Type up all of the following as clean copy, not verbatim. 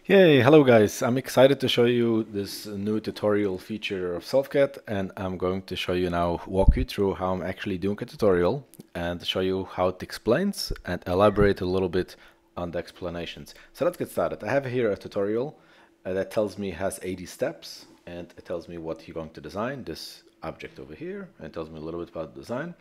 Yay, hello guys. I'm excited to show you this new tutorial feature of SelfCAD, and I'm going to show you now, walk you through how I'm actually doing a tutorial and show you how it explains and elaborate a little bit on the explanations. So let's get started. I have here a tutorial that tells me has 80 steps, and it tells me what you're going to design, this object over here, and it tells me a little bit about the design.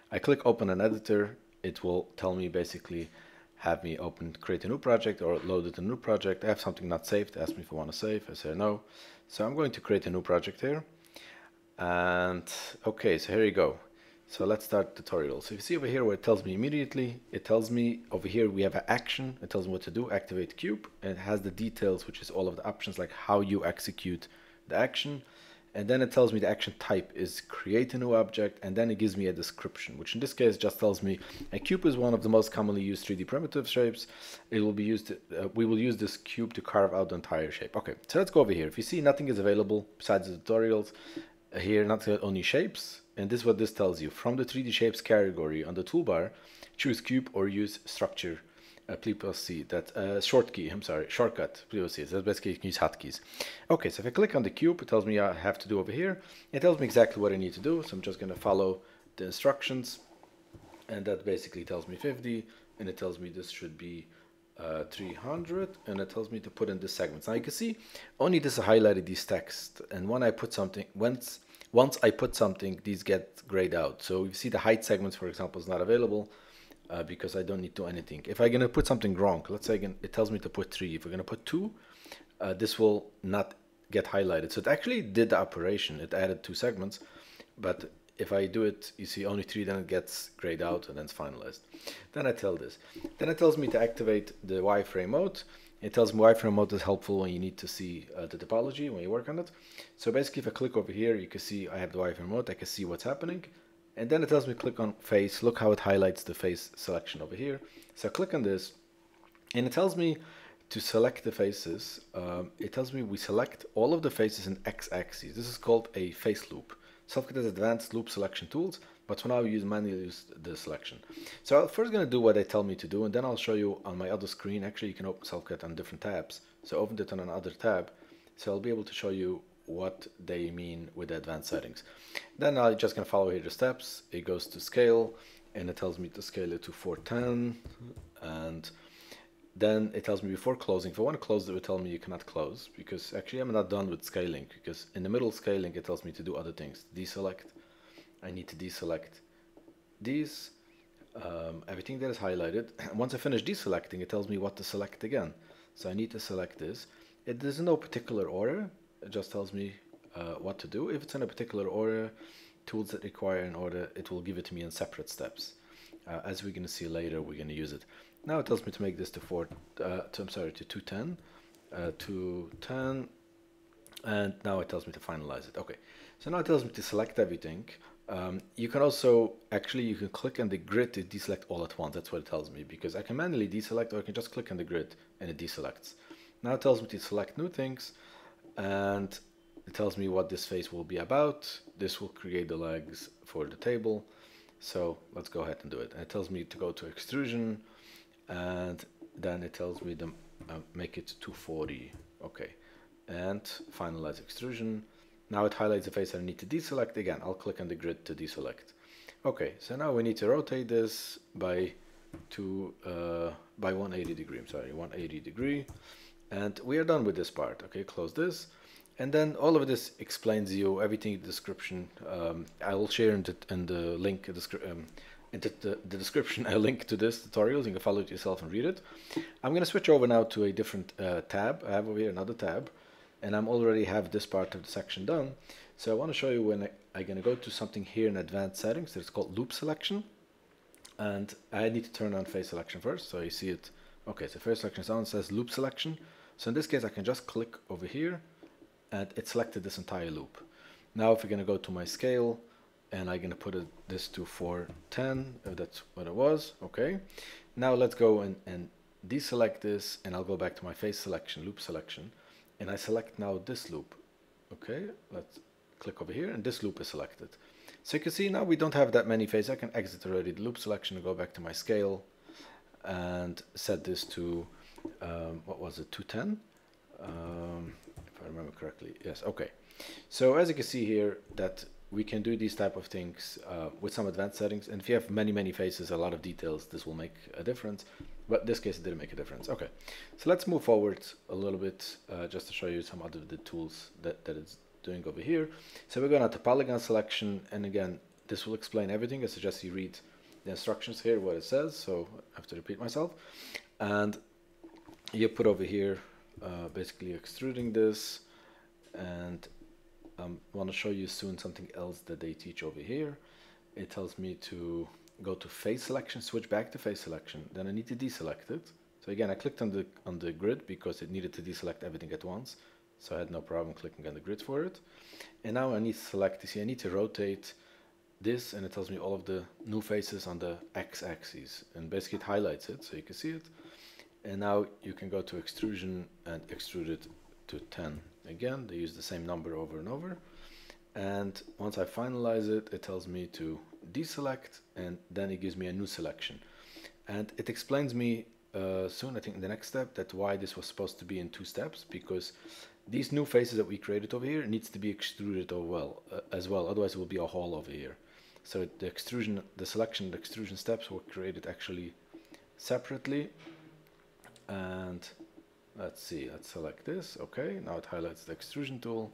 I click open an editor. It will tell me basically have me create a new project or load it a new project. I have something not saved, ask me if I want to save. I say no. So I'm going to create a new project here. And okay, so here you go. So let's start the tutorial. So if you see over here where it tells me immediately, it tells me over here we have an action. It tells me what to do, activate cube, and it has the details, which is all of the options, like how you execute the action. And then it tells me the action type is create a new object, and then it gives me a description, which in this case just tells me a cube is one of the most commonly used 3D primitive shapes. It will be used, we will use this cube to carve out the entire shape. Okay, so let's go over here. If you see nothing is available besides the tutorials, here not only shapes, and this is what this tells you. From the 3D shapes category on the toolbar, choose cube or use structure. Please see that shortcut. Please see. That's basically you can use hotkeys. Okay, so if I click on the cube, it tells me I have to do over here. It tells me exactly what I need to do. So I'm just going to follow the instructions, and that basically tells me 50, and it tells me this should be 300, and it tells me to put in the segments. Now you can see only this highlighted these text, and when I put something, once I put something, these get grayed out. So you see the height segments, for example, is not available. Because I don't need to do anything. If I'm going to put something wrong, let's say again, it tells me to put 3. If we're going to put 2, this will not get highlighted. So it actually did the operation. It added 2 segments, but if I do it, you see only 3, then it gets grayed out and then it's finalized. Then I tell this. Then it tells me to activate the wireframe mode. It tells me wireframe mode is helpful when you need to see the topology, when you work on it. So basically, if I click over here, you can see I have the wireframe mode. I can see what's happening. And then it tells me click on face. Look how it highlights the face selection over here. So I click on this, and it tells me to select the faces. It tells me we select all of the faces in x-axis. This is called a face loop. SelfCAD has advanced loop selection tools, but for now we manually use the selection. So I'm first going to do what they tell me to do, and then I'll show you on my other screen. Actually, you can open SelfCAD on different tabs. So open it on another tab. So I'll be able to show you what they mean with the advanced settings. Then I'm just going to follow here the steps. It goes to scale, and it tells me to scale it to 410, and then it tells me before closing. If I want to close it, it will tell me you cannot close, because actually I'm not done with scaling, because in the middle scaling it tells me to do other things. Deselect. I need to deselect these, everything that is highlighted. Once I finish deselecting, it tells me what to select again. So I need to select this. It is in no particular order. It just tells me what to do. If it's in a particular order, tools that require an order, it will give it to me in separate steps. As we're going to see later, we're going to use it. Now it tells me to make this to 210, 210, and now it tells me to finalize it. Okay, so now it tells me to select everything. You can also, actually, you can click on the grid to deselect all at once. That's what it tells me, because I can manually deselect, or I can just click on the grid and it deselects. Now it tells me to select new things, and it tells me what this face will be about. This will create the legs for the table. So let's go ahead and do it. And it tells me to go to extrusion, and then it tells me to make it 240. Okay, and finalize extrusion. Now it highlights the face I need to deselect. Again, I'll click on the grid to deselect. Okay, so now we need to rotate this by 180 degree. I'm sorry, 180 degree. And we are done with this part. Okay, close this. And then all of this explains you everything in the description. I will share in the link in the description a link to this tutorial. You can follow it yourself and read it. I'm going to switch over now to a different tab. I have over here another tab, and I'm already have this part of the section done. So I want to show you when I'm going to go to something here in advanced settings. It's called loop selection, and I need to turn on face selection first. So you see it. Okay, so face selection is on. It says loop selection. So in this case, I can just click over here, and it selected this entire loop. Now if we're going to go to my scale, and I'm going to put this to 410, if that's what it was. Okay, now let's go and deselect this, and I'll go back to my face selection, loop selection, and I select now this loop. Okay, let's click over here, and this loop is selected. So you can see now we don't have that many faces. I can exit already the loop selection and go back to my scale and set this to what was it, 210, if I remember correctly. Yes, okay. So as you can see here, that we can do these type of things with some advanced settings. And if you have many faces, a lot of details, this will make a difference. But in this case, it didn't make a difference. Okay, so let's move forward a little bit just to show you some other the tools that it's doing over here. So we're going to Polygon Selection, and again, this will explain everything. I suggest you read the instructions here, what it says. So I have to repeat myself. And you put over here, basically extruding this, and I want to show you soon something else that they teach over here. It tells me to go to face selection, switch back to face selection. Then I need to deselect it. So again, I clicked on the grid because it needed to deselect everything at once. So I had no problem clicking on the grid for it. And now I need to select, you see, I need to rotate this, and it tells me all of the new faces on the x-axis. And basically it highlights it so you can see it. And now you can go to extrusion and extrude it to 10. Again, they use the same number over and over. And once I finalize it, it tells me to deselect, and then it gives me a new selection. And it explains me soon, I think in the next step, that why this was supposed to be in 2 steps, because these new faces that we created over here needs to be extruded as well, otherwise it will be a hole over here. So the extrusion, the selection, the extrusion steps were created actually separately. And let's see, let's select this. Okay, now it highlights the extrusion tool,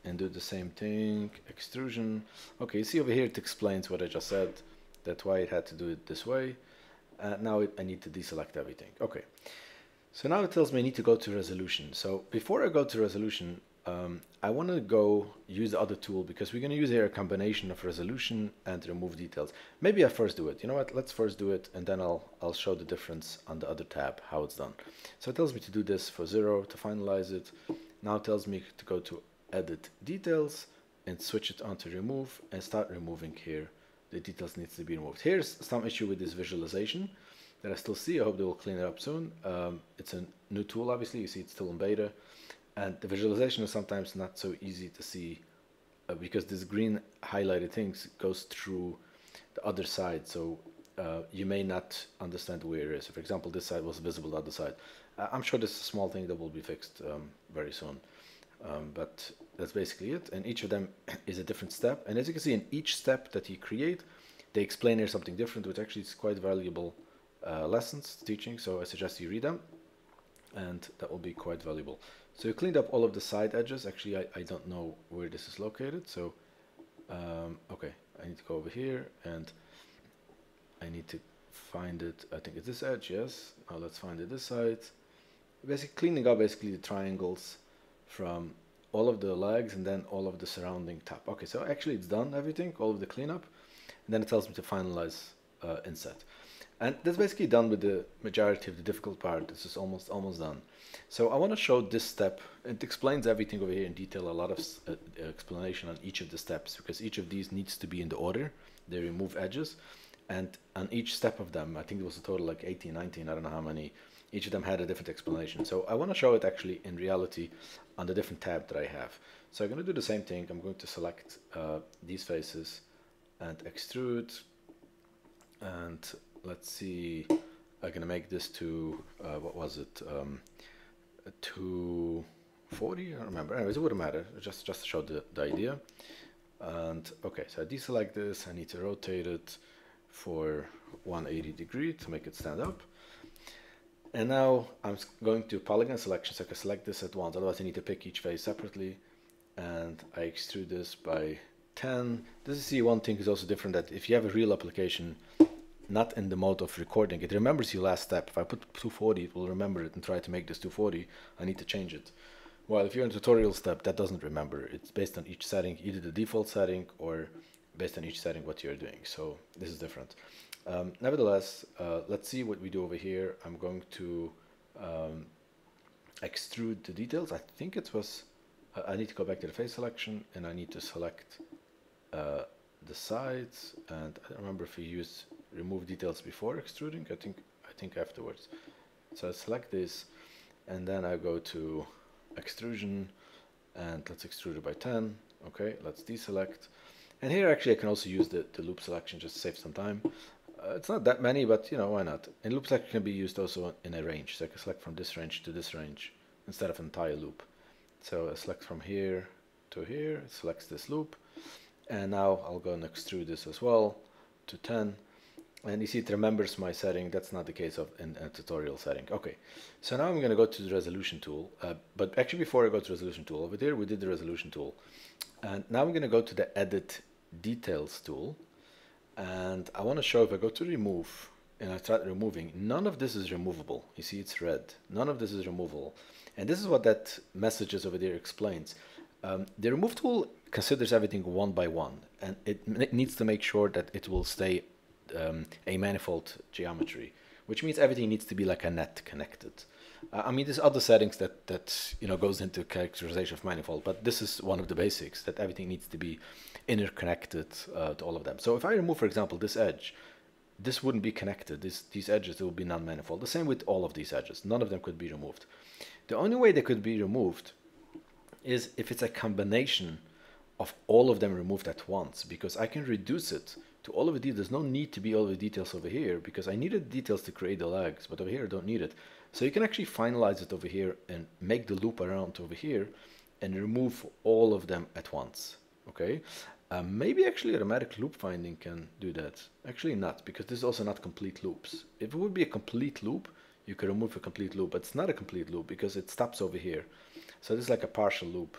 and do the same thing, extrusion. Okay, you see over here it explains what I just said, that's why it had to do it this way. Now I need to deselect everything. Okay, so now it tells me I need to go to resolution. So before I go to resolution, I want to go use the other tool, because we're going to use here a combination of resolution and remove details. Maybe I first do it. You know what? Let's first do it, and then I'll show the difference on the other tab, how it's done. So it tells me to do this for 0 to finalize it. Now it tells me to go to edit details and switch it on to remove, and start removing here. The details needs to be removed. Here's some issue with this visualization that I still see. I hope they will clean it up soon. It's a new tool, obviously. You see it's still in beta. And the visualization is sometimes not so easy to see because this green highlighted things goes through the other side. So you may not understand where it is. So for example, this side was visible, the other side. I'm sure this is a small thing that will be fixed very soon. But that's basically it. And each of them is a different step. And as you can see, in each step that you create, they explain here something different, which actually is quite valuable lessons teaching. So I suggest you read them, and that will be quite valuable. So you cleaned up all of the side edges. Actually, I don't know where this is located. So, okay, I need to go over here, and I need to find it. I think it's this edge, yes. Now let's find it this side. Basically cleaning up basically the triangles from all of the legs and then all of the surrounding top. Okay, so actually it's done, everything, all of the cleanup. And then it tells me to finalize inset. And that's basically done with the majority of the difficult part. This is almost done. So I want to show this step. It explains everything over here in detail, a lot of explanation on each of the steps, because each of these needs to be in the order. They remove edges, and on each step of them, I think it was a total like 18, 19, I don't know how many, each of them had a different explanation. So I want to show it actually in reality on the different tab that I have. So I'm going to do the same thing. I'm going to select these faces and extrude, and let's see, I'm going to make this to, what was it, 240, I don't remember. Anyways, it wouldn't matter, just to show the idea. And okay, so I deselect this, I need to rotate it for 180 degree to make it stand up. And now I'm going to Polygon Selection, so I can select this at once, otherwise I need to pick each face separately. And I extrude this by 10. This is, see, one thing is also different, that if you have a real application, not in the mode of recording, it remembers your last step. If I put 240, it will remember it and try to make this 240. I need to change it. While if you're in tutorial step, that doesn't remember. It's based on each setting, either the default setting or based on each setting what you're doing. So this is different. Nevertheless, let's see what we do over here. I'm going to extrude the details. I think it was, I need to go back to the face selection, and I need to select the sides. And I don't remember if we used remove details before extruding. I think afterwards. So I select this, and then I go to extrusion, and let's extrude it by 10. Okay, let's deselect. And here actually I can also use the loop selection just to save some time. It's not that many, but you know, why not? And loop selection can be used also in a range. So I can select from this range to this range, instead of an entire loop. So I select from here to here, it selects this loop, and now I'll go and extrude this as well to 10. And you see it remembers my setting. That's not the case of in a tutorial setting. Okay, so now I'm going to go to the resolution tool. But actually, before I go to resolution tool, over there we did the resolution tool. And now I'm going to go to the edit details tool. And I want to show, if I go to remove and I start removing, none of this is removable. You see it's red. None of this is removable. And this is what that messages over there explains. The remove tool considers everything one by one, and it needs to make sure that it will stay a manifold geometry, which means everything needs to be like a net connected. I mean, there's other settings that goes into characterization of manifold, but this is one of the basics, that everything needs to be interconnected to all of them. So if I remove, for example, this edge, this wouldn't be connected. These edges will be non-manifold. The same with all of these edges. None of them could be removed. The only way they could be removed is if it's a combination of all of them removed at once, because I can reduce it to all of the details. There's no need to be all the details over here, because I needed details to create the legs, but over here I don't need it. So you can actually finalize it over here and make the loop around over here and remove all of them at once. Okay, maybe actually automatic loop finding can do that. Actually not, because this is also not complete loops. If it would be a complete loop, you could remove a complete loop, but it's not a complete loop because it stops over here. So this is like a partial loop,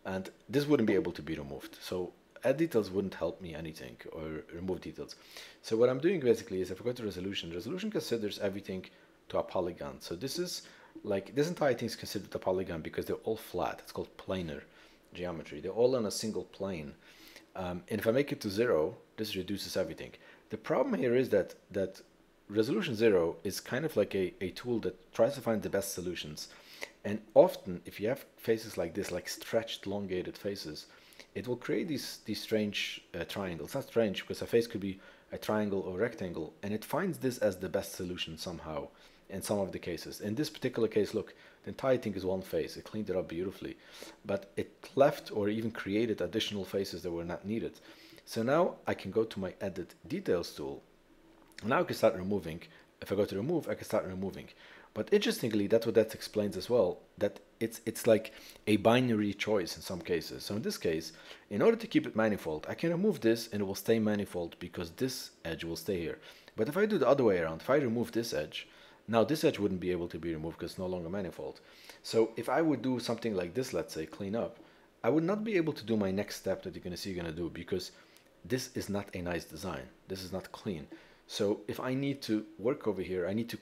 and this wouldn't be able to be removed. So add details wouldn't help me anything, or remove details. So what I'm doing basically is, if I go to resolution, resolution considers everything to a polygon. So this is like, this entire thing is considered a polygon because they're all flat. It's called planar geometry. They're all on a single plane. And if I make it to 0, this reduces everything. The problem here is that resolution 0 is kind of like a tool that tries to find the best solutions. And often, if you have faces like this, like stretched, elongated faces, it will create these strange triangles. Not strange, because a face could be a triangle or rectangle, and it finds this as the best solution somehow in some of the cases. In this particular case, look, the entire thing is one face. It cleaned it up beautifully, but it left or even created additional faces that were not needed. So now I can go to my edit details tool. Now I can start removing. If I go to remove, I can start removing. But interestingly, that's what that explains as well, that it's like a binary choice in some cases. So in this case, in order to keep it manifold, I can remove this and it will stay manifold because this edge will stay here. But if I do the other way around, if I remove this edge, now this edge wouldn't be able to be removed because it's no longer manifold. So if I would do something like this, let's say clean up, I would not be able to do my next step that you're going to see do, because this is not a nice design. This is not clean. So if I need to work over here, I need to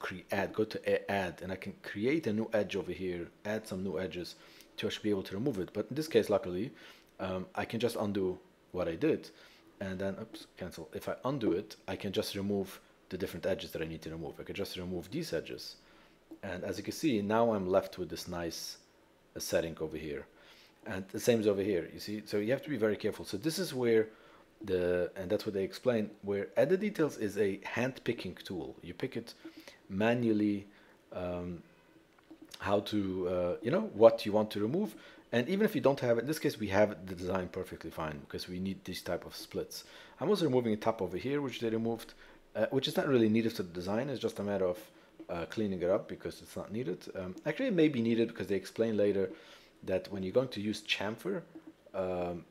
go to add, and I can create a new edge over here, add some new edges to actually be able to remove it. But in this case, luckily, I can just undo what I did, and then, oops, cancel. If I undo it, I can just remove the different edges that I need to remove. I can just remove these edges. And as you can see, now I'm left with this nice setting over here. And the same is over here, you see? So you have to be very careful. So this is where and that's what they explain, where edit details is a hand picking tool. You pick it manually, how to, what you want to remove. And even if you don't have it, in this case, we have the design perfectly fine because we need this type of splits. I'm also removing a top over here, which they removed, which is not really needed to the design. It's just a matter of cleaning it up because it's not needed. Actually, it may be needed because they explain later that when you're going to use chamfer,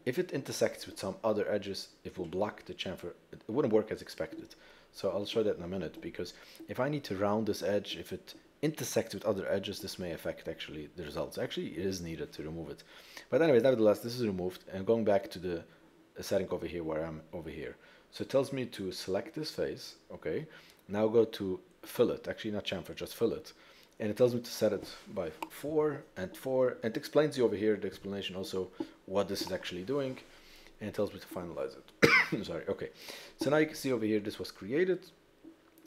if it intersects with some other edges, it will block the chamfer. It wouldn't work as expected. So I'll show that in a minute, because if I need to round this edge, if it intersects with other edges, this may affect actually the results. Actually, it is needed to remove it. But anyways, nevertheless, this is removed. And going back to the setting over here where I'm over here. So it tells me to select this face. Okay. Now go to fillet. Actually, not chamfer, just fillet. And it tells me to set it by 4 and 4. And it explains you over here, the explanation also, what this is actually doing. And it tells me to finalize it. Sorry, okay. So now you can see over here, this was created.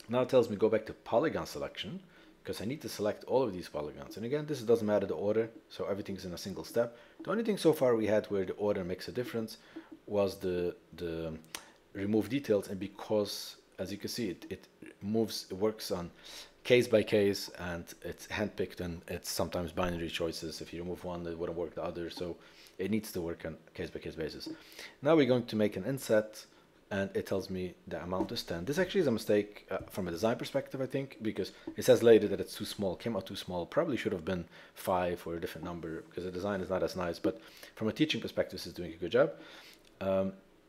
Now it tells me go back to Polygon Selection, because I need to select all of these polygons. And again, this doesn't matter the order, so everything's in a single step. The only thing so far we had where the order makes a difference was the remove details. And because, as you can see, it works on case by case, and it's handpicked, and it's sometimes binary choices. If you remove one, it wouldn't work the other, so it needs to work on case by case basis. Now we're going to make an inset and it tells me the amount is 10. This actually is a mistake from a design perspective, I think, because it says later that it's too small, came out too small. Probably should have been 5 or a different number because the design is not as nice. But from a teaching perspective, this is doing a good job.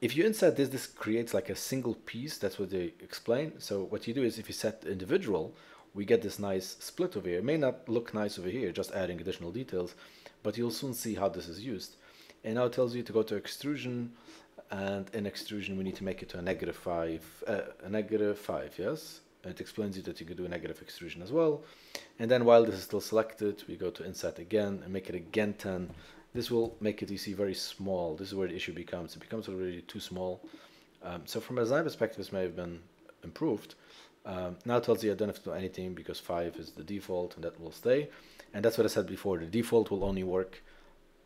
If you insert this, this creates like a single piece. That's what they explain. So what you do is if you set individual, we get this nice split over here. It may not look nice over here, just adding additional details, but you'll soon see how this is used. And now it tells you to go to extrusion, and in extrusion we need to make it to a -5, yes? And it explains you that you could do a negative extrusion as well. And then while this is still selected, we go to insert again and make it again 10. This will make it, you see, very small. This is where the issue becomes. It becomes already too small. So from a design perspective, this may have been improved. Now it tells you I don't have to do anything because 5 is the default and that will stay. And that's what I said before. The default will only work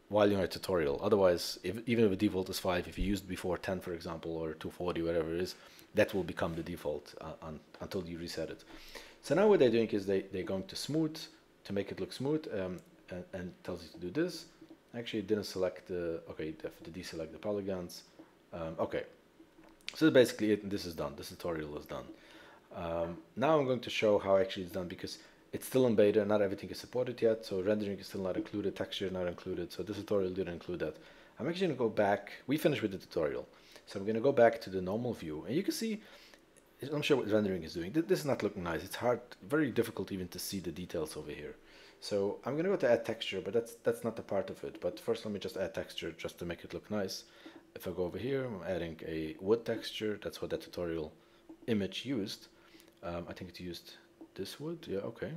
while you're in a tutorial. Otherwise, even if the default is 5, if you used before 10, for example, or 240, whatever it is, that will become the default until you reset it. So now what they're doing is they're going to smooth to make it look smooth, and tells you to do this. Actually, it didn't select the, okay, you have to deselect the polygons. Okay, so basically this is done. This tutorial is done. Now I'm going to show how actually it's done, because it's still in beta, not everything is supported yet, so rendering is still not included, texture not included, so this tutorial didn't include that. I'm actually going to go back, we finished with the tutorial, so I'm going to go back to the normal view, and you can see, I'm sure what rendering is doing. This is not looking nice, it's hard, very difficult even to see the details over here. So I'm going to go to add texture, but that's not the part of it, but first let me just add texture just to make it look nice. If I go over here, I'm adding a wood texture, that's what that tutorial image used. I think it used this wood, yeah, okay.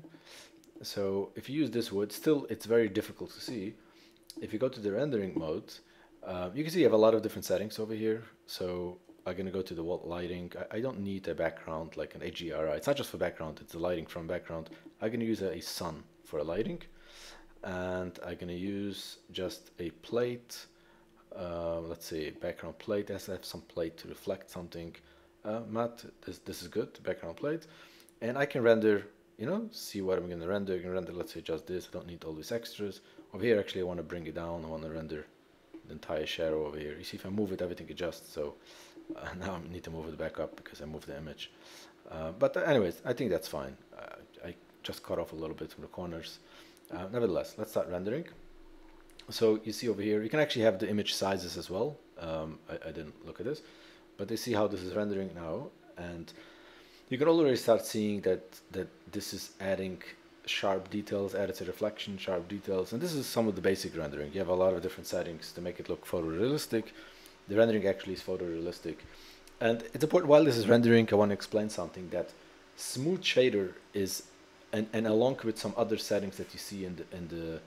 So if you use this wood, still it's very difficult to see. If you go to the rendering mode, you can see you have a lot of different settings over here. So I'm going to go to the lighting. I don't need a background like an HDRI. It's not just for background, it's the lighting from background. I'm going to use a sun for a lighting, and I'm going to use just a plate. Let's say background plate. It has to have some plate to reflect something. Matte, this is good, background plate. And I can render, you know, see what I'm going to render. I can render, let's say, just this. I don't need all these extras. Over here, actually, I want to bring it down. I want to render the entire shadow over here. You see, if I move it, everything adjusts. So now I need to move it back up because I moved the image. But anyways, I think that's fine. I just cut off a little bit from the corners. Nevertheless, let's start rendering. So you see over here, you can actually have the image sizes as well. I didn't look at this, but you see how this is rendering now. And you can already start seeing that this is adding sharp details, added to reflection, sharp details, and this is some of the basic rendering. You have a lot of different settings to make it look photorealistic. The rendering actually is photorealistic. And it's important, while this is rendering, I want to explain something, that smooth shader is, and along with some other settings that you see in the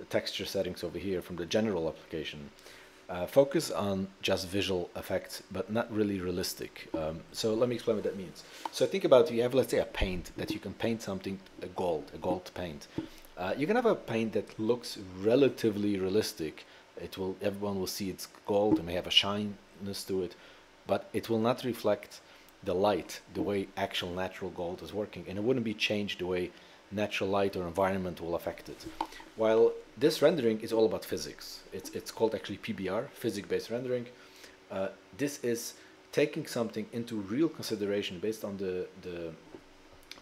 texture settings over here from the general application, focus on just visual effects, but not really realistic. So let me explain what that means. So think about, you have, let's say, a paint that you can paint something, a gold paint. You can have a paint that looks relatively realistic. Everyone will see it's gold, it may have a shininess to it, but it will not reflect the light the way actual natural gold is working, and it wouldn't be changed the way natural light or environment will affect it. While this rendering is all about physics. It's called actually PBR, physics-based rendering. This is taking something into real consideration based on the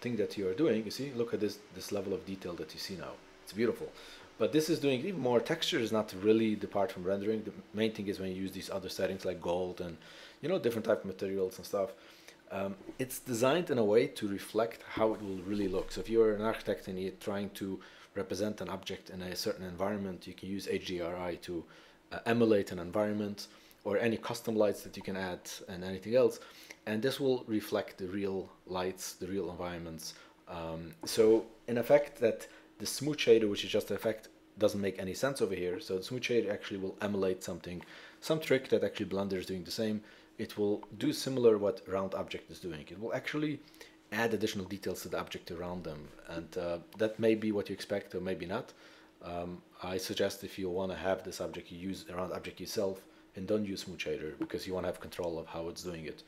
thing that you are doing. You see, look at this level of detail that you see now. It's beautiful. But this is doing even more. Texture is not really the part from rendering. The main thing is when you use these other settings like gold and, you know, different type of materials and stuff. It's designed in a way to reflect how it will really look. So if you're an architect and you're trying to represent an object in a certain environment, you can use HDRI to emulate an environment, or any custom lights that you can add and anything else. And this will reflect the real lights, the real environments. So in effect, that the smooth shader, which is just an effect, doesn't make any sense over here. So the smooth shader actually will emulate something, some trick that actually Blender is doing the same. It will do similar what round object is doing. It will actually add additional details to the object around them, and that may be what you expect or maybe not. I suggest if you want to have this object, you use a round object yourself and don't use smooth shader, because you want to have control of how it's doing it.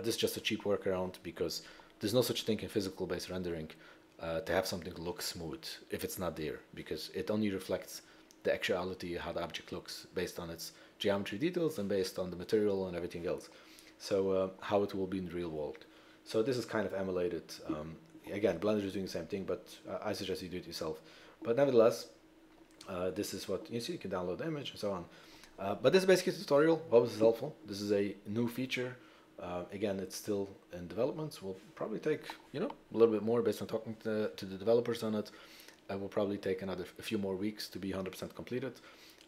This is just a cheap workaround, because there's no such thing in physical based rendering to have something look smooth if it's not there, because it only reflects the actuality, how the object looks based on its geometry details and based on the material and everything else. So how it will be in the real world. So this is kind of emulated. Again, Blender is doing the same thing, but I suggest you do it yourself. But nevertheless, this is what you see. You can download the image and so on. But this is basically a tutorial. Hope this is helpful. This is a new feature. Again, it's still in development. So we'll probably take, you know, a little bit more based on talking to the developers on it. It will probably take a few more weeks to be 100% completed.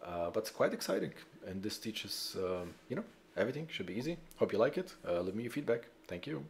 But it's quite exciting. And this teaches, you know, everything should be easy. Hope you like it. Leave me your feedback. Thank you.